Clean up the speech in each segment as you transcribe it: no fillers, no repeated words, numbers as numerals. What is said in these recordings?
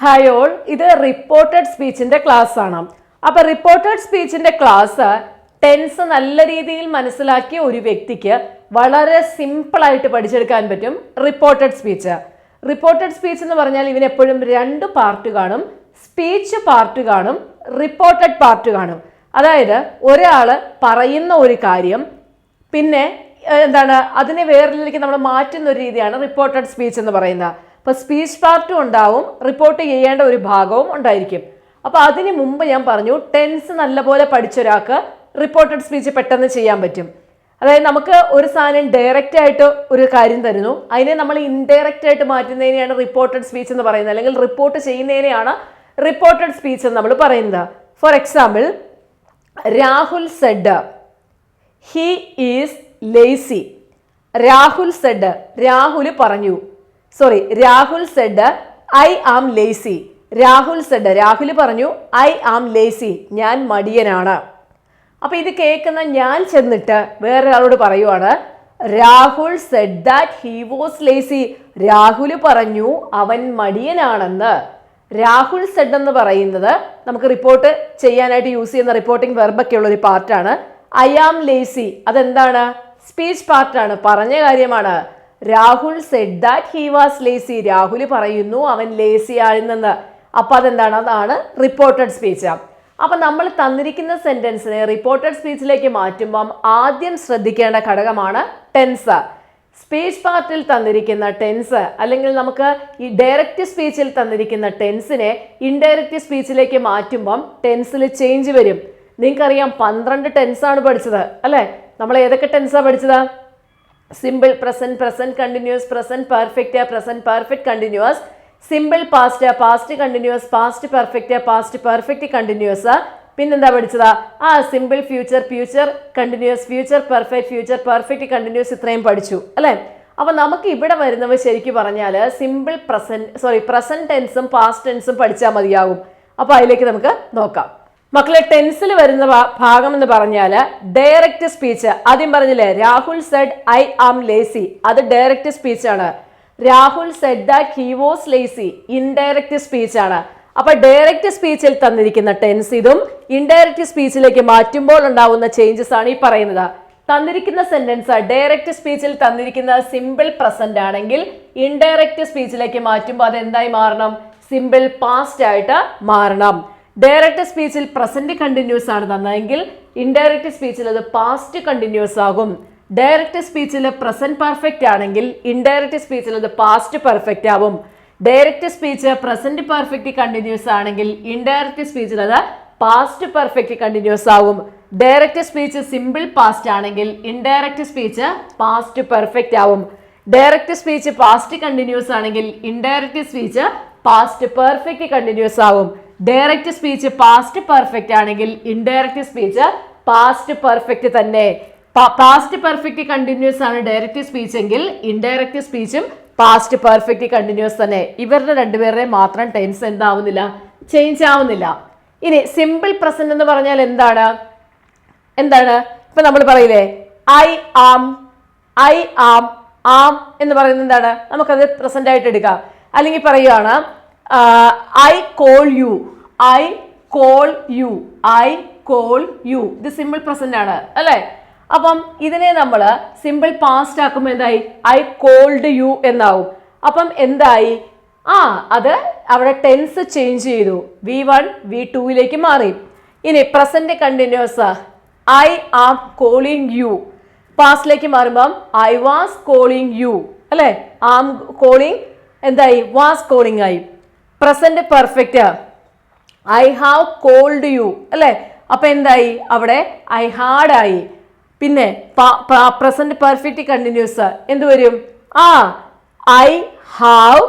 Hi all, ഇത് reported സ്പീച്ചിന്റെ class ആണ്. അപ്പൊ റിപ്പോർട്ടഡ് സ്പീച്ചിന്റെ ക്ലാസ് ടെൻസ് നല്ല രീതിയിൽ മനസ്സിലാക്കിയ ഒരു വ്യക്തിക്ക് വളരെ സിമ്പിൾ ആയിട്ട് പഠിച്ചെടുക്കാൻ പറ്റും റിപ്പോർട്ടഡ് സ്പീച്ച്. റിപ്പോർട്ടഡ് സ്പീച്ച് എന്ന് പറഞ്ഞാൽ ഇവനെപ്പോഴും രണ്ട് പാർട്ട് കാണും. സ്പീച്ച് പാർട്ട് കാണും, റിപ്പോർട്ടഡ് പാർട്ട് കാണും. അതായത് ഒരാള് പറയുന്ന ഒരു കാര്യം പിന്നെ അതിനെ വേറൊരിലേക്ക് നമ്മൾ മാറ്റുന്ന ഒരു രീതിയാണ് റിപ്പോർട്ടഡ് സ്പീച്ച് എന്ന് പറയുന്നത്. അപ്പോൾ സ്പീച്ച് പാർട്ടും ഉണ്ടാവും, റിപ്പോർട്ട് ചെയ്യേണ്ട ഒരു ഭാഗവും ഉണ്ടായിരിക്കും. അപ്പോൾ അതിന് മുമ്പ് ഞാൻ പറഞ്ഞു ടെൻസ് നല്ലപോലെ പഠിച്ച ഒരാൾക്ക് റിപ്പോർട്ടഡ് സ്പീച്ച് പെട്ടെന്ന് ചെയ്യാൻ പറ്റും. അതായത് നമുക്ക് ഒരു സാധനം ഡയറക്റ്റ് ആയിട്ട് ഒരു കാര്യം തരുന്നു, അതിനെ നമ്മൾ ഇൻഡയറക്റ്റ് ആയിട്ട് മാറ്റുന്നതിനെയാണ് റിപ്പോർട്ടഡ് സ്പീച്ച് എന്ന് പറയുന്നത്, അല്ലെങ്കിൽ റിപ്പോർട്ട് ചെയ്യുന്നതിനെയാണ് റിപ്പോർട്ടഡ് സ്പീച്ച് എന്ന് നമ്മൾ പറയുന്നത്. For example, Rahul said he is lazy. Rahul said, Rahul പറഞ്ഞു, Rahul said I am lazy. Rahul said, Rahul പറഞ്ഞു ഐ ആം ലേസി, ഞാൻ മടിയനാണ്. അപ്പൊ ഇത് കേൾക്കുന്ന ഞാൻ ചെന്നിട്ട് വേറൊരാളോട് പറയുവാണ്, Rahul said that he was lazy. Rahul പറഞ്ഞു അവൻ മടിയനാണെന്ന്. രാഹുൽ സെഡ് എന്ന് പറയുന്നത് നമുക്ക് റിപ്പോർട്ട് ചെയ്യാനായിട്ട് യൂസ് ചെയ്യുന്ന റിപ്പോർട്ടിംഗ് വെർബൊക്കെ ഉള്ള ഒരു പാർട്ടാണ്. ഐ ആം ലേസി അതെന്താണ്? സ്പീച്ച് പാർട്ടാണ്, പറഞ്ഞ കാര്യമാണ്. Rahul said that he was lazy, Rahul പറയുന്നു അവൻ ലേസി ആണെന്ന്. അപ്പൊ അതെന്താണ്? അതാണ് റിപ്പോർട്ടഡ് സ്പീച്ച്. അപ്പൊ നമ്മൾ തന്നിരിക്കുന്ന സെന്റൻസിനെ റിപ്പോർട്ടഡ് സ്പീച്ചിലേക്ക് മാറ്റുമ്പം ആദ്യം ശ്രദ്ധിക്കേണ്ട ഘടകമാണ് ടെൻസ്. സ്പീച്ച് പാർട്ടിൽ തന്നിരിക്കുന്ന ടെൻസ്, അല്ലെങ്കിൽ നമുക്ക് ഈ ഡയറക്റ്റ് സ്പീച്ചിൽ തന്നിരിക്കുന്ന ടെൻസിനെ ഇൻഡയറക്റ്റ് സ്പീച്ചിലേക്ക് മാറ്റുമ്പം ടെൻസിൽ ചേഞ്ച് വരും. നിങ്ങൾക്കറിയാം 12 ടെൻസാണ് പഠിച്ചത് അല്ലേ? നമ്മൾ ഏതൊക്കെ ടെൻസാണ് പഠിച്ചത്? Simple present, present continuous, present perfect, present perfect continuous, simple past, past continuous, past perfect, past perfect continuous. പിന്നെന്താ പഠിച്ചതാ? Simple future, future continuous, future perfect, future perfect continuous. ഇത്രയും പഠിച്ചു അല്ലേ? അപ്പൊ നമുക്ക് ഇവിടെ വരുന്നവ ശരിക്കും പറഞ്ഞാൽ സിമ്പിൾ പ്രസന്റ് ടെൻസും പാസ്റ്റ് ടെൻസും പഠിച്ചാൽ മതിയാകും. അപ്പൊ അതിലേക്ക് നമുക്ക് നോക്കാം. മക്കളെ, ടെൻസിൽ വരുന്ന ഭാഗം എന്ന് പറഞ്ഞാൽ ഡയറക്റ്റ് സ്പീച്ച്. ആദ്യം പറഞ്ഞില്ലേ Rahul said I am lazy, അത് ഡയറക്റ്റ് സ്പീച്ച് ആണ്. Rahul said that he was lazy indirect speech ആണ്. അപ്പൊ ഡയറക്റ്റ് സ്പീച്ചിൽ തന്നിരിക്കുന്ന ടെൻസ് ഇതും ഇൻഡയറക്റ്റ് സ്പീച്ചിലേക്ക് മാറ്റുമ്പോൾ ഉണ്ടാവുന്ന ചേഞ്ചസ് ആണ് ഈ പറയുന്നത്. തന്നിരിക്കുന്ന സെന്റൻസ് ഡയറക്റ്റ് സ്പീച്ചിൽ തന്നിരിക്കുന്ന സിമ്പിൾ പ്രസന്റ് ആണെങ്കിൽ ഇൻഡയറക്റ്റ് സ്പീച്ചിലേക്ക് മാറ്റുമ്പോൾ അത് എന്തായി മാറണം? സിമ്പിൾ പാസ്റ്റ് ആയിട്ട് മാറണം. ഡയറക്റ്റ് സ്പീച്ചിൽ പ്രസന്റ് കണ്ടിന്യൂസ് ആണ് തന്നതെങ്കിൽ ഇൻഡയറക്റ്റ് സ്പീച്ചിൽ അത് പാസ്റ്റ് കണ്ടിന്യൂസ് ആകും. ഡയറക്റ്റ് സ്പീച്ചിൽ പ്രസന്റ് പെർഫെക്റ്റ് ആണെങ്കിൽ ഇൻഡയറക്റ്റ് സ്പീച്ചിൽ അത് പാസ്റ്റ് പെർഫെക്റ്റ് ആവും. Direct speech present perfect continuous ആണെങ്കിൽ ഇൻഡയറക്റ്റ് സ്പീച്ചിൽ അത് പാസ്റ്റ് പെർഫെക്റ്റ് കണ്ടിന്യൂസ് ആവും. ഡയറക്റ്റ് സ്പീച്ച് സിമ്പിൾ പാസ്റ്റ് ആണെങ്കിൽ ഇൻഡയറക്റ്റ് സ്പീച്ച് പാസ്റ്റ് പെർഫെക്റ്റ് ആവും. ഡയറക്റ്റ് സ്പീച്ച് പാസ്റ്റ് കണ്ടിന്യൂസ് ആണെങ്കിൽ indirect speech past perfect continuous ആവും. ഡയറക്റ്റ് സ്പീച്ച് പാസ്റ്റ് പെർഫെക്റ്റ് ആണെങ്കിൽ indirect speech past perfect തന്നെ. Past perfect continuous ആണ് direct speech എങ്കിൽ indirect സ്പീച്ചും past perfect continuous തന്നെ. ഇവരുടെ രണ്ടുപേരുടെ മാത്രം ടെൻസ് എന്താവുന്നില്ല? ചേഞ്ച് ആവുന്നില്ല. ഇനി സിമ്പിൾ പ്രസന്റ് എന്ന് പറഞ്ഞാൽ എന്താണ്? ഇപ്പൊ നമ്മൾ പറയില്ലേ ഐ ആം ആം എന്ന് പറയുന്നത് എന്താണ്? നമുക്കത് പ്രസന്റ് ആയിട്ട് എടുക്കാം. അല്ലെങ്കിൽ പറയുകയാണ് ഐ കോൾ യു, ഇത് സിമ്പിൾ പ്രസന്റ് ആണ് അല്ലെ? അപ്പം ഇതിനെ നമ്മൾ സിമ്പിൾ പാസ്റ്റ് ആക്കുമ്പോൾ എന്തായി? ഐ കോൾഡ് യു എന്നാവും. അപ്പം എന്തായി? അത് അവിടെ ടെൻസ് ചേഞ്ച് ചെയ്തു, V1 V2 മാറി. ഇനി present continuous I am calling you, പാസ്റ്റിലേക്ക് മാറുമ്പം ഐ വാസ് കോളിംഗ് യു അല്ലെ? ആം കോളിംഗ് എന്തായി? വാസ് കോളിംഗ് ആയി. Present perfect I have called you അല്ലെ? അപ്പൊ എന്തായി? അവിടെ ഐ ഹാഡ് ആയി. പിന്നെ പ്രസന്റ് പെർഫെക്റ്റ് കണ്ടിന്യൂസ് എന്ത് വരും? ഐ ഹാവ്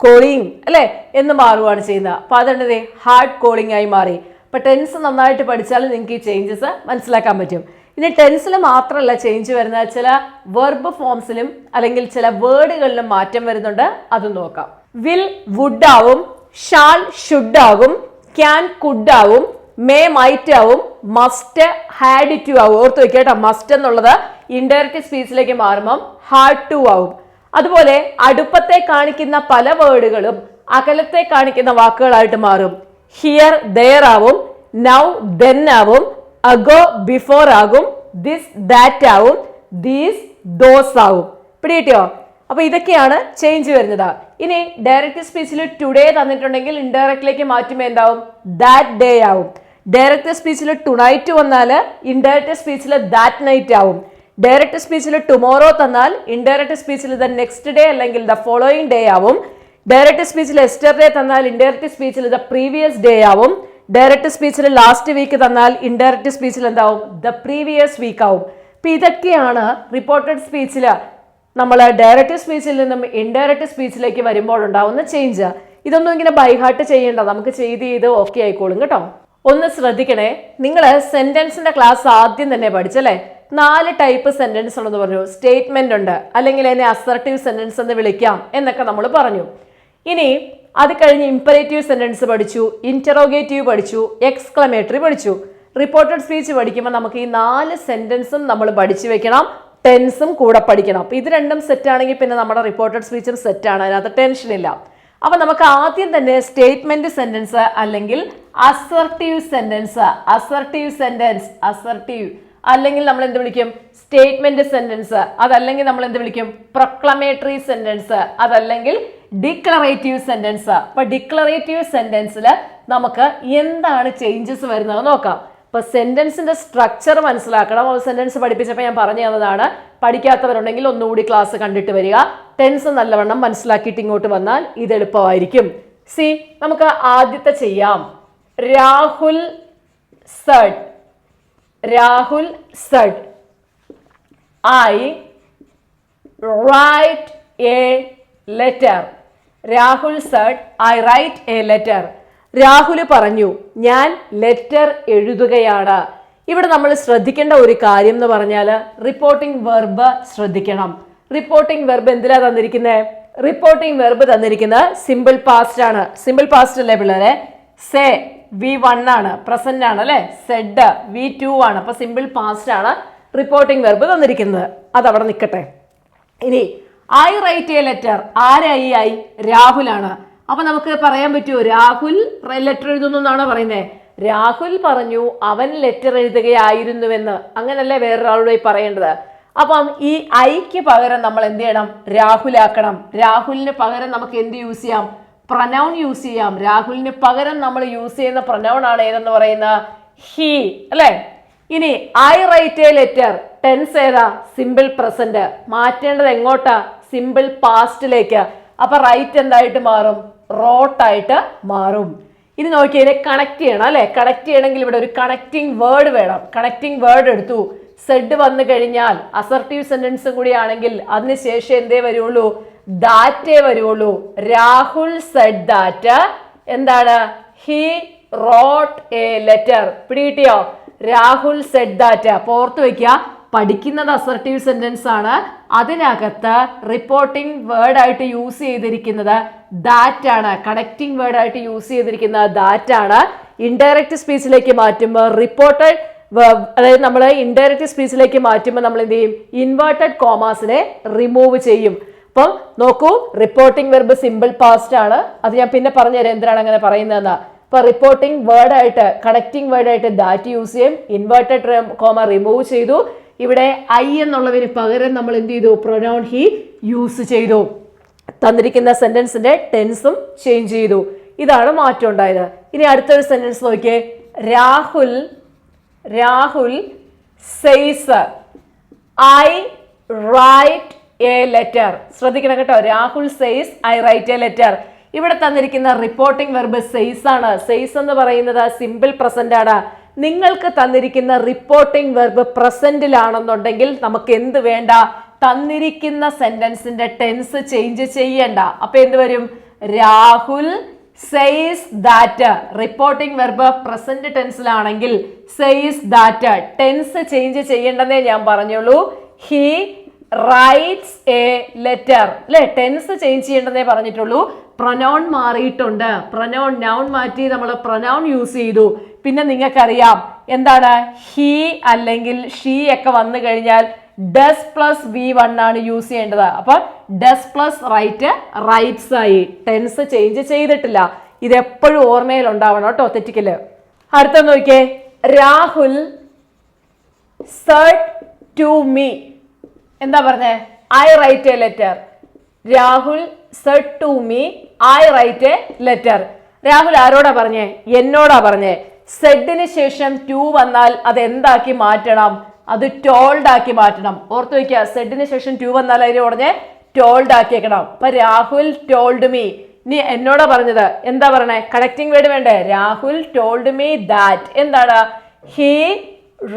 കോളിംഗ് അല്ലെ എന്ന് മാറുകയാണ് ചെയ്യുന്നത്. അപ്പൊ അതെന്ത്? ഹാർഡ് കോളിംഗ് ആയി മാറി. അപ്പൊ ടെൻസ് നന്നായിട്ട് പഠിച്ചാൽ നിങ്ങൾക്ക് ഈ ചേഞ്ചസ് മനസ്സിലാക്കാൻ പറ്റും. ഇനി ടെൻസിൽ മാത്രമല്ല ചേഞ്ച് വരുന്നത്, ചില വെർബ് ഫോംസിലും അല്ലെങ്കിൽ ചില വേർഡുകളിലും മാറ്റം വരുന്നുണ്ട്. അതും നോക്കാം. വിൽ വുഡ് ആവും, ഷാൾ ഷുഡ് ആകും, ക്യാൻ കുഡ് ആവും, മേ മൈറ്റ് ആവും, മസ്റ്റ് ഹാഡ് ടു ആവും. ഓർത്ത് വെക്കേട്ടോ, മസ്റ്റ് എന്നുള്ളത് ഇൻഡയറക്റ്റ് സ്പീച്ചിലേക്ക് മാറുമ്പം ഹാഡ് ടു ആവും. അതുപോലെ അടുപ്പത്തെ കാണിക്കുന്ന പല വേർഡുകളും അകലത്തെ കാണിക്കുന്ന വാക്കുകളായിട്ട് മാറും. ഹിയർ ദെയർ ആവും, നൗ ദെൻ ആവും, അഗോ ബിഫോർ ആകും, ദിസ് ദാറ്റ് ആവും, ദീസ് ദോസ് ആവും. പിടികിട്ടിയോ? അപ്പൊ ഇതൊക്കെയാണ് ചേഞ്ച് വരുന്നത്. ഇനി ഡയറക്റ്റ് സ്പീച്ചിൽ ടുഡേ തന്നിട്ടുണ്ടെങ്കിൽ ഇൻഡയറക്റ്റിലേക്ക് മാറ്റുമ്പോൾ എന്താവും? ദാറ്റ് ഡേ ആവും. ഡയറക്റ്റ് സ്പീച്ചിൽ ടുനൈറ്റ് വന്നാൽ ഇൻഡയറക്റ്റ് സ്പീച്ചിൽ ദാറ്റ് നൈറ്റ് ആവും. ഡയറക്റ്റ് സ്പീച്ചിൽ ടുമോറോ തന്നാൽ ഇൻഡയറക്റ്റ് സ്പീച്ചിൽ ദ നെക്സ്റ്റ് ഡേ അല്ലെങ്കിൽ ദ ഫോളോയിങ് ഡേ ആവും. ഡയറക്റ്റ് സ്പീച്ചിൽ എസ്റ്റർഡേ തന്നാൽ ഇൻഡയറക്റ്റ് സ്പീച്ചിൽ ദ പ്രീവിയസ് ഡേ ആവും. ഡയറക്റ്റ് സ്പീച്ചിൽ ലാസ്റ്റ് വീക്ക് തന്നാൽ ഇൻഡയറക്റ്റ് സ്പീച്ചിൽ എന്താവും? ദ പ്രീവിയസ് വീക്ക് ആവും. അപ്പൊ ഇതൊക്കെയാണ് റിപ്പോർട്ടഡ് സ്പീച്ചിൽ നമ്മൾ ഡയറക്റ്റ് സ്പീച്ചിൽ നിന്നും ഇൻഡയറക്റ്റ് സ്പീച്ചിലേക്ക് വരുമ്പോൾ ഉണ്ടാവുന്ന ചേഞ്ച്. ഇതൊന്നും ഇങ്ങനെ ബൈഹാർട്ട് ചെയ്യേണ്ട, നമുക്ക് ചെയ്ത് ഓക്കെ ആയിക്കോളും കേട്ടോ. ഒന്ന് ശ്രദ്ധിക്കണേ, നിങ്ങൾ സെന്റൻസിന്റെ ക്ലാസ് ആദ്യം തന്നെ പഠിച്ചല്ലേ? 4 ടൈപ്പ് സെന്റൻസ് ഉണ്ടെന്ന് പറഞ്ഞു. സ്റ്റേറ്റ്മെന്റ് ഉണ്ട്, അല്ലെങ്കിൽ അതിനെ അസർട്ടീവ് സെന്റൻസ് എന്ന് വിളിക്കാം എന്നൊക്കെ നമ്മൾ പറഞ്ഞു. ഇനി അത് കഴിഞ്ഞ് ഇംപറേറ്റീവ് സെന്റൻസ് പഠിച്ചു, ഇന്ററോഗേറ്റീവ് പഠിച്ചു, എക്സ്ക്ലമേറ്ററി പഠിച്ചു. റിപ്പോർട്ടഡ് സ്പീച്ച് പഠിക്കുമ്പോൾ നമുക്ക് ഈ 4 സെന്റൻസും നമ്മൾ പഠിച്ചു വെക്കണം, ടെൻസും കൂടെ പഠിക്കണം. അപ്പൊ ഇത് രണ്ടും സെറ്റ് ആണെങ്കിൽ പിന്നെ നമ്മുടെ റിപ്പോർട്ടഡ് സ്പീച്ചും സെറ്റ് ആണ്, അതിനകത്ത് ടെൻഷൻ ഇല്ല. അപ്പൊ നമുക്ക് ആദ്യം തന്നെ സ്റ്റേറ്റ്മെന്റ് സെന്റൻസ് അല്ലെങ്കിൽ അസർട്ടീവ് സെന്റൻസ്, അസർട്ടീവ് അല്ലെങ്കിൽ നമ്മൾ എന്ത് വിളിക്കും? Statement sentence. അതല്ലെങ്കിൽ നമ്മൾ എന്ത് വിളിക്കും? പ്രൊക്ലമേറ്ററി സെന്റൻസ്. അതല്ലെങ്കിൽ ഡിക്ലറേറ്റീവ് സെന്റൻസ്. അപ്പൊ ഡിക്ലറേറ്റീവ് സെന്റൻസിൽ നമുക്ക് എന്താണ് ചേഞ്ചസ് വരുന്നത് നോക്കാം. ഇപ്പൊ സെന്റൻസിന്റെ സ്ട്രക്ചർ മനസ്സിലാക്കണം. സെന്റൻസ് പഠിപ്പിച്ചപ്പോൾ ഞാൻ പറഞ്ഞു തന്നതാണ്. പഠിക്കാത്തവരുണ്ടെങ്കിൽ ഒന്നുകൂടി ക്ലാസ് കണ്ടിട്ട് വരിക. ടെൻസ് നല്ലവണ്ണം മനസ്സിലാക്കിയിട്ട് ഇങ്ങോട്ട് വന്നാൽ ഇത് എളുപ്പമായിരിക്കും. സി, നമുക്ക് ആദ്യത്തെ ചെയ്യാം. Rahul said, I write a letter. Rahul said I write a letter. Rahul പറഞ്ഞു ഞാൻ ലെറ്റർ എഴുതുകയാണ്. ഇവിടെ നമ്മൾ ശ്രദ്ധിക്കേണ്ട ഒരു കാര്യം എന്ന് പറഞ്ഞാൽ റിപ്പോർട്ടിംഗ് വെർബ് ശ്രദ്ധിക്കണം. റിപ്പോർട്ടിംഗ് വെർബ് എന്തിലാ തന്നിരിക്കുന്നത്? റിപ്പോർട്ടിംഗ് വെർബ് തന്നിരിക്കുന്നത് സിമ്പിൾ പാസ്റ്റ് ആണ്. സിമ്പിൾ പാസ്റ്റ് അല്ലേ പിള്ളേരെ? സേ V1 ആണ്, പ്രസന്റ് ആണ് അല്ലെ? സെഡ് V2 ആണ്. അപ്പൊ സിമ്പിൾ പാസ്റ്റ് ആണ് റിപ്പോർട്ടിംഗ് വെർബ് തന്നിരിക്കുന്നത്. അതവിടെ നിൽക്കട്ടെ. ഇനി ഐ റൈറ്റ് എ ലെറ്റർ. ആരായി? ഐ രാഹുലാണ്. അപ്പൊ നമുക്ക് പറയാൻ പറ്റുമോ രാഹുൽ ലെറ്റർ എഴുതുന്നു എന്നാണോ പറയുന്നത്? രാഹുൽ പറഞ്ഞു അവൻ ലെറ്റർ എഴുതുകയായിരുന്നുവെന്ന്. അങ്ങനല്ലേ വേറൊരാളോട് പറയേണ്ടത്. അപ്പം ഈ ഐക്ക് പകരം നമ്മൾ എന്ത് ചെയ്യണം? രാഹുലാക്കണം. രാഹുലിന് പകരം നമുക്ക് എന്ത് യൂസ് ചെയ്യാം? പ്രനൗൺ യൂസ് ചെയ്യാം. രാഹുലിന് പകരം നമ്മൾ യൂസ് ചെയ്യുന്ന പ്രനൗൺ ആണ് ഏതെന്ന് പറയുന്ന ഹി അല്ലെ? ഇനി I write a letter, tense ഏതാ? Simple present. മാറ്റേണ്ടത് എങ്ങോട്ടാ? സിമ്പിൾ പാസ്റ്റിലേക്ക്. അപ്പൊ റൈറ്റ് എന്തായിട്ട് മാറും? റോട്ടായിട്ട് മാറും. ഇനി നോക്കിയതിനെ കണക്ട് ചെയ്യണം അല്ലെ? കണക്ട് ചെയ്യണമെങ്കിൽ ഇവിടെ ഒരു കണക്റ്റിംഗ് വേർഡ് വേണം. കണക്റ്റിംഗ് വേർഡ് എടുത്തു. സെഡ് വന്നു കഴിഞ്ഞാൽ അസർട്ടീവ് സെന്റൻസും കൂടി ആണെങ്കിൽ അതിനുശേഷം എന്തേ വരുള്ളൂ? ദാറ്റേ വരുള്ളൂ. രാഹുൽ സെഡ് ദാറ്റ് എന്താണ്? He wrote a letter. പിടികിട്ടിയോ? Rahul said that. ഓർത്ത് വെക്കുക, പഠിക്കുന്നത് അസർട്ടീവ് സെന്റൻസ് ആണ്. അതിനകത്ത് റിപ്പോർട്ടിംഗ് വേർഡ് ആയിട്ട് യൂസ് ചെയ്തിരിക്കുന്നത് ദാറ്റ് ആണ്. കണക്റ്റിംഗ് വേർഡ് ആയിട്ട് യൂസ് ചെയ്തിരിക്കുന്നത് ദാറ്റ് ആണ്. ഇൻഡയറക്റ്റ് സ്പീച്ചിലേക്ക് മാറ്റുമ്പോൾ റിപ്പോർട്ടഡ്, അതായത് നമ്മൾ ഇൻഡയറക്റ്റ് സ്പീച്ചിലേക്ക് മാറ്റുമ്പോൾ നമ്മൾ എന്ത് ചെയ്യും? ഇൻവേർട്ടഡ് കോമാസിനെ റിമൂവ് ചെയ്യും. അപ്പം നോക്കൂ, റിപ്പോർട്ടിംഗ് വെർബ് സിമ്പിൾ പാസ്റ്റ് ആണ്. അത് ഞാൻ പിന്നെ പറഞ്ഞുതരാം എന്തിനാണ് അങ്ങനെ പറയുന്നതെന്ന്. ഇപ്പൊ റിപ്പോർട്ടിംഗ് വേർഡ് ആയിട്ട് കണക്റ്റിംഗ് വേർഡ് ആയിട്ട് ദാറ്റ് യൂസ് ചെയ്യും. ഇൻവേർട്ടഡ് കോമ റിമൂവ് ചെയ്തു. ഇവിടെ ഐ എന്നുള്ളതിന് പകരം നമ്മൾ എന്ത് ചെയ്തു? പ്രൊനൗൺ ഹി യൂസ് ചെയ്തു. തന്നിരിക്കുന്ന സെന്റൻസിന്റെ ടെൻസും ചേഞ്ച് ചെയ്തു. ഇതാണ് മാറ്റം ഉണ്ടായത്. ഇനി അടുത്തൊരു സെന്റൻസ് നോക്കിയേ. Rahul says I write a letter. ശ്രദ്ധിക്കണം കേട്ടോ. Rahul says I write a letter. ഇവിടെ തന്നിരിക്കുന്ന റിപ്പോർട്ടിംഗ് വെർബ് സെയ്സ് ആണ്. സെയ്സ് എന്ന് പറയുന്നത് സിമ്പിൾ പ്രസന്റ് ആണ്. നിങ്ങൾക്ക് തന്നിരിക്കുന്ന റിപ്പോർട്ടിംഗ് വെർബ് പ്രസന്റിലാണെന്നുണ്ടെങ്കിൽ നമുക്ക് എന്ത് വേണ്ട? തന്നിരിക്കുന്ന സെന്റൻസിന്റെ ടെൻസ് ചേഞ്ച് ചെയ്യണ്ട. അപ്പൊ എന്ത് വരും? Rahul says that. Reporting verb present ടെൻസിലാണെങ്കിൽ സെയ്സ് ദാറ്റ്. ടെൻസ് ചേഞ്ച് ചെയ്യേണ്ടെന്നേ ഞാൻ പറഞ്ഞുള്ളൂ. ഹി റൈറ്റ്സ് എ ലെറ്റർ അല്ലെ? ടെൻസ് ചേഞ്ച് ചെയ്യേണ്ടെന്നേ പറഞ്ഞിട്ടുള്ളൂ. പ്രൊനൗൺ മാറിയിട്ടുണ്ട്. പ്രൊനൗൺ നൗൺ മാറ്റി നമ്മൾ പ്രൊനൗൺ യൂസ് ചെയ്തു. പിന്നെ നിങ്ങൾക്കറിയാം എന്താണ്? ഹി അല്ലെങ്കിൽ ഷീ ഒക്കെ വന്നു കഴിഞ്ഞാൽ ഡസ് പ്ലസ് V1 ആണ് യൂസ് ചെയ്യേണ്ടത്. അപ്പൊ ഡസ് പ്ലസ് റൈറ്റ് റൈറ്റ്സ് ആയി. ടെൻസ് ചേഞ്ച് ചെയ്തിട്ടില്ല. ഇത് എപ്പോഴും ഓർമ്മയിൽ ഉണ്ടാവണം കേട്ടോ, തെറ്റിക്കല്. അടുത്ത നോക്കിയേ, രാഹുൽ സെഡ് ടു മീ. എന്താ പറഞ്ഞേ? I write a letter. Rahul said to me I write a letter. Rahul ആരോടാ പറഞ്ഞേ? എന്നോടാ പറഞ്ഞേ. സെഡിന് ശേഷം ടു വന്നാൽ അത് എന്താക്കി മാറ്റണം? അത് ടോൾഡ് ആക്കി മാറ്റണം. ഓർത്ത് വയ്ക്കുക, സെഡിന് ശേഷം ടു വന്നാൽ അതിന് ഉടനെ ടോൾഡ് ആക്കിയേക്കണം. അപ്പൊ രാഹുൽ ടോൾഡ് മീ. നീ എന്നോടാ പറഞ്ഞത്, എന്താ പറഞ്ഞേ? കണക്റ്റിംഗ് വേർഡ് വേണ്ടേ? Rahul told me that. എന്താണ്? He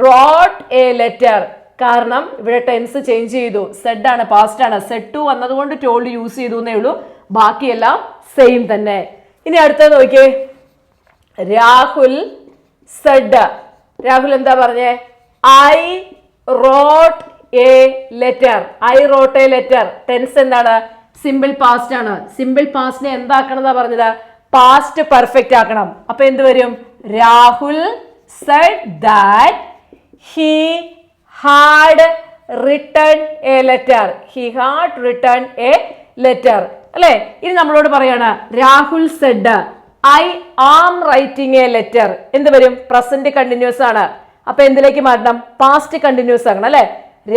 wrote a letter. കാരണം ഇവിടെ ടെൻസ് ചേഞ്ച് ചെയ്തു. സെഡ് ആണ്, പാസ്റ്റ് ആണ്. സെഡ് ടു വന്നതുകൊണ്ട് ടോൾഡ് യൂസ് ചെയ്തു എന്നേ ഉള്ളൂ. ബാക്കിയെല്ലാം സെയിം തന്നെ. ഇനി അടുത്തത് നോക്കിയേ, രാഹുൽ സെഡ്. രാഹുൽ എന്താ പറഞ്ഞേ? I wrote a letter. I wrote a letter. Tense എന്താണ്? സിമ്പിൾ പാസ്റ്റ് ആണ്. സിമ്പിൾ പാസ്റ്റിനെ എന്താക്കണമെന്നാ പറഞ്ഞത്? പാസ്റ്റ് പെർഫെക്റ്റ് ആക്കണം. അപ്പൊ എന്ത് വരും? Rahul said that he had written a letter. He had written a letter അല്ലെ? ഇനി നമ്മളോട് പറയാണ് Rahul said I am writing a letter. എന്ത് വരും? പ്രസന്റ് കണ്ടിന്യൂസ് ആണ്. അപ്പൊ എന്തിലേക്ക് മാറ്റണം? പാസ്റ്റ് കണ്ടിന്യൂസ് ആക്കണം അല്ലെ?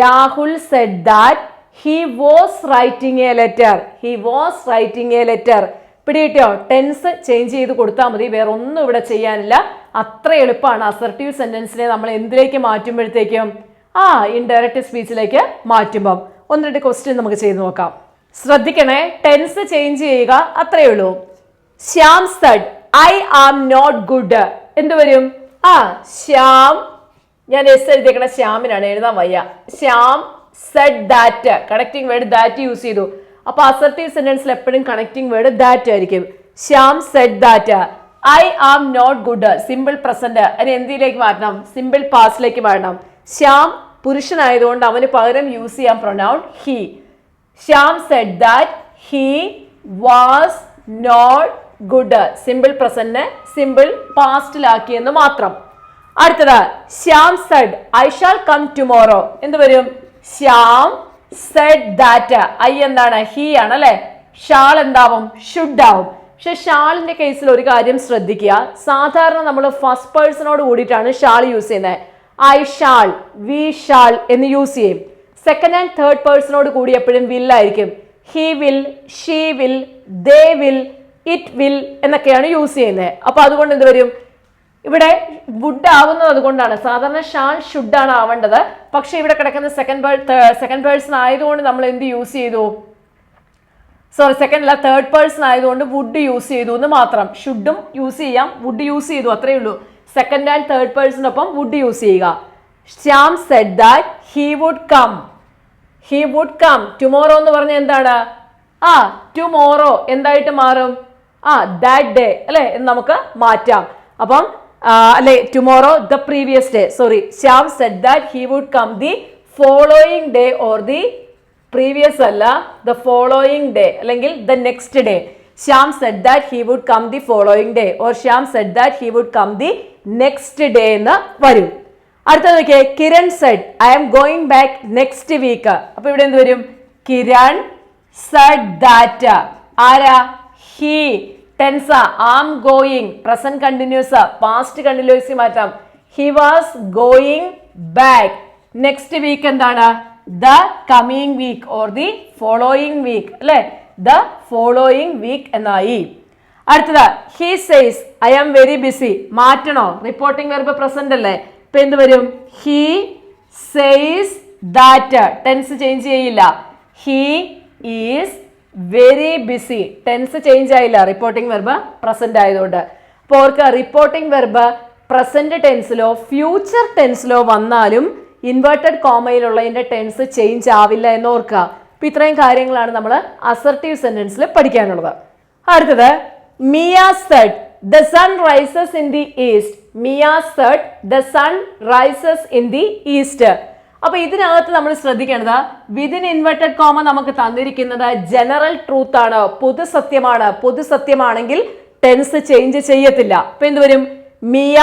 Rahul said that he was writing a letter. He was writing a letter. പിടികിട്ടിയോ? ടെൻസ് ചേഞ്ച് ചെയ്ത് കൊടുത്താൽ മതി, വേറെ ഒന്നും ഇവിടെ ചെയ്യാനില്ല. അത്ര എളുപ്പമാണ്. അസർട്ടീവ് സെന്റൻസിനെ നമ്മൾ എന്തിലേക്ക് മാറ്റുമ്പോഴത്തേക്കും ഇൻഡയറക്റ്റ് സ്പീച്ചിലേക്ക് മാറ്റുമ്പം. ഒന്ന് രണ്ട് ക്വസ്റ്റ്യൻ നമുക്ക് ചെയ്ത് നോക്കാം. ശ്രദ്ധിക്കണേ, ടെൻസ് ചേഞ്ച് ചെയ്യുക, അത്രയേ ഉള്ളൂ. Shyam said I am not good. എന്ത് വരും? ശ്യാം, ഞാൻ എസ് എഴുതിയേക്കണ ശ്യാമിനാണ്, എഴുതാൻ വയ്യ. Shyam said that. Connecting word that use ചെയ്തു. അപ്പൊ അസർട്ടീവ് സെന്റൻസിൽ എപ്പോഴും കണക്റ്റിംഗ് വേർഡ് ദാറ്റ് ആയിരിക്കും. Shyam said that I am not good. Simple present. അതിന് എന്തിലേക്ക് മാറ്റണം? സിമ്പിൾ പാസ്റ്റിലേക്ക് മാറ്റണം. ശ്യാം പുരുഷനായതുകൊണ്ട് അവന് പകരം യൂസ് ചെയ്യാൻ pronoun he. Shyam said that he was not good. Simple present simple പാസ്റ്റിലാക്കിയെന്ന് മാത്രം. അടുത്തത്, Shyam said I shall come tomorrow. എന്ത് വരും? Shyam said that. ഐ എന്താണ്? ഹി ആണ് അല്ലെ? ഷാൾ എന്താവും? ഷുഡ് ആവും. പക്ഷെ ഷാളിന്റെ കേസിൽ ഒരു കാര്യം ശ്രദ്ധിക്കുക. സാധാരണ നമ്മൾ ഫസ്റ്റ് പേഴ്സണോട് കൂടിയിട്ടാണ് ഷാൾ യൂസ് ചെയ്യുന്നത്. ഐ ഷാൾ, വി ഷാൾ എന്ന് യൂസ് ചെയ്യും. സെക്കൻഡ് ആൻഡ് തേർഡ് പേഴ്സണോട് കൂടി എപ്പോഴും വിൽ ആയിരിക്കും. He will, she will, they will, it will എന്നൊക്കെയാണ് യൂസ് ചെയ്യുന്നത്. അപ്പൊ അതുകൊണ്ട് എന്ത് വരും? ഇവിടെ വുഡ് ആവുന്നത് അതുകൊണ്ടാണ്. സാധാരണ ഷാൾ ഷുഡ് ആണ് ആവേണ്ടത്. പക്ഷെ ഇവിടെ കിടക്കുന്ന സെക്കൻഡ് പേഴ്സൺ ആയതുകൊണ്ട് നമ്മൾ എന്ത് യൂസ് ചെയ്തു? സോറി, സെക്കൻഡ് അല്ല, തേർഡ് പേഴ്സൺ ആയതുകൊണ്ട് വുഡ് യൂസ് ചെയ്തു എന്ന് മാത്രം. ഷുഡും യൂസ് ചെയ്യാം, വുഡ് യൂസ് ചെയ്തു, അത്രയേ ഉള്ളൂ. സെക്കൻഡ് ആൻഡ് തേർഡ് പേഴ്സണൊപ്പം വുഡ് യൂസ് ചെയ്യുക. Shyam said that he would come. He would come. Tomorrow എന്ന് പറഞ്ഞ എന്താണ്? ടുമോറോ എന്തായിട്ട് മാറും? ദാറ്റ് ഡേ അല്ലെ എന്ന് നമുക്ക് മാറ്റാം. അപ്പം അല്ലെ, tomorrow the previous day. Sorry, Shyam said that he would come the following day or the previous അല്ല, ദ ഫോളോയിങ് ഡേ അല്ലെങ്കിൽ the next day. Shyam said that he would come the following day or Shyam said that he would come the next day എന്ന് വരും. അടുത്ത നോക്കിയേ, Kiran said I am going back next week. അപ്പൊ ഇവിടെ എന്ത് വരും? Kiran said that. ആരാ? He. ടെൻസ am going. Present continuous past continuous മാറ്റാം. He was going back. Next week എന്താണ്? The coming week or the following week അല്ലെ? ദ ഫോളോയിങ് വീക്ക് എന്നായി. അടുത്തത്, he says I am very busy. മാറ്റണോ? Reporting verb present അല്ലേ? ഇപ്പൊ എന്ത് വരും? He says that. Tense change ചെയ്യില്ല. He is very busy. Tense change ആയില്ല, റിപ്പോർട്ടിംഗ് വെർബ് പ്രസന്റ് ആയതുകൊണ്ട്. അപ്പോൾ ഓർക്ക് റിപ്പോർട്ടിംഗ് വെർബ് പ്രസന്റ് ടെൻസിലോ ഫ്യൂച്ചർ ടെൻസിലോ വന്നാലും ഇൻവേർട്ടഡ് കോമയിലുള്ളതിന്റെ ടെൻസ് ചേഞ്ച് ആവില്ല എന്ന് ഓർക്കുക. അപ്പൊ ഇത്രയും കാര്യങ്ങളാണ് നമ്മൾ അസർട്ടീവ് സെന്റൻസിൽ പഠിക്കാനുള്ളത്. അടുത്തത്, Mia said the sun rises in the east. Mia said the sun rises in the east. അപ്പൊ ഇതിനകത്ത് നമ്മൾ ശ്രദ്ധിക്കേണ്ടത്, വിതിൻ ഇൻവെർട്ടഡ് കോമ നമുക്ക് തന്നിരിക്കുന്നത് ജനറൽ ട്രൂത്ത് ആണ്, പൊതുസത്യമാണ്. പൊതുസത്യമാണെങ്കിൽ ടെൻസ് ചേഞ്ച് ചെയ്യത്തില്ല. അപ്പൊ എന്ത് വരും? Mia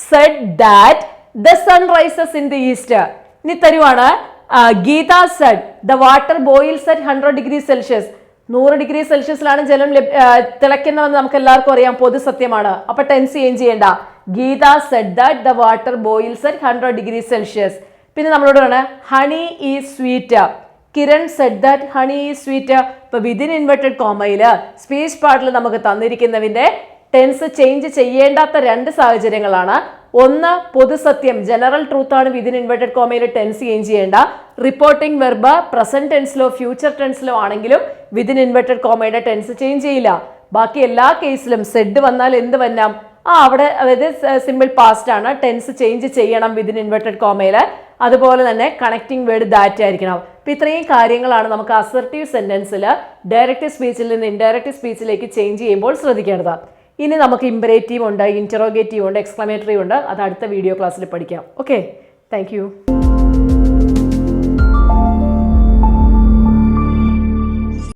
said that the sun rises in the east. ഇനി തരുവാണ് Geetha said the water boils at 100 degree Celsius. 100 degree സെൽഷ്യസിലാണ് ജലം തിളയ്ക്കുന്നതെന്ന് നമുക്ക് എല്ലാവർക്കും അറിയാം, പൊതു സത്യമാണ്. അപ്പൊ ടെൻസ് ചേഞ്ച് ചെയ്യേണ്ട. Geetha said that the water boils at 100 degree Celsius. പിന്നെ നമ്മളോട് പറഞ്ഞ honey is sweet. Kiran said that honey is sweet. ഇപ്പൊ വിതിൻ ഇൻവെർട്ടഡ് കോമയില് സ്പീച്ച് പാർട്ടിൽ നമുക്ക് തന്നിരിക്കുന്നതിന്റെ ടെൻസ് ചേഞ്ച് ചെയ്യേണ്ടാത്ത 2 സാഹചര്യങ്ങളാണ്. ഒന്ന്, പൊതുസത്യം ജനറൽ ട്രൂത്ത് ആണ് വിതിൻ ഇൻവെർട്ടഡ് കോമയിൽ ടെൻസ് ചേഞ്ച് ചെയ്യേണ്ട. റിപ്പോർട്ടിംഗ് വെർബ് പ്രസന്റ് ടെൻസിലോ ഫ്യൂച്ചർ ടെൻസിലോ ആണെങ്കിലും വിതിൻ ഇൻവെർട്ടഡ് കോമയുടെ ടെൻസ് ചേഞ്ച് ചെയ്യില്ല. ബാക്കി എല്ലാ കേസിലും സെഡ് വന്നാൽ എന്ത് വന്നാം, അവിടെ അതായത് സിമ്പിൾ പാസ്റ്റ് ആണ്, ടെൻസ് ചേഞ്ച് ചെയ്യണം വിതിൻ ഇൻവെർട്ടഡ് കോമയില്. അതുപോലെ തന്നെ കണക്റ്റിംഗ് വേർഡ് ദാറ്റ് ആയിരിക്കണം. അപ്പൊ ഇത്രയും കാര്യങ്ങളാണ് നമുക്ക് അസർട്ടീവ് സെന്റൻസിൽ ഡയറക്റ്റീവ് സ്പീച്ചിൽ നിന്ന് ഇൻഡയറക്റ്റീവ് സ്പീച്ചിലേക്ക് ചേഞ്ച് ചെയ്യുമ്പോൾ ശ്രദ്ധിക്കേണ്ടത്. ഇനി നമുക്ക് ഇംപറേറ്റീവ് ഉണ്ട്, ഇന്ററോഗേറ്റീവ് ഉണ്ട്, എക്സ്ക്ലമേറ്ററി ഉണ്ട്. അത് അടുത്ത വീഡിയോ ക്ലാസ്സിൽ പഠിക്കാം. Okay, thank you.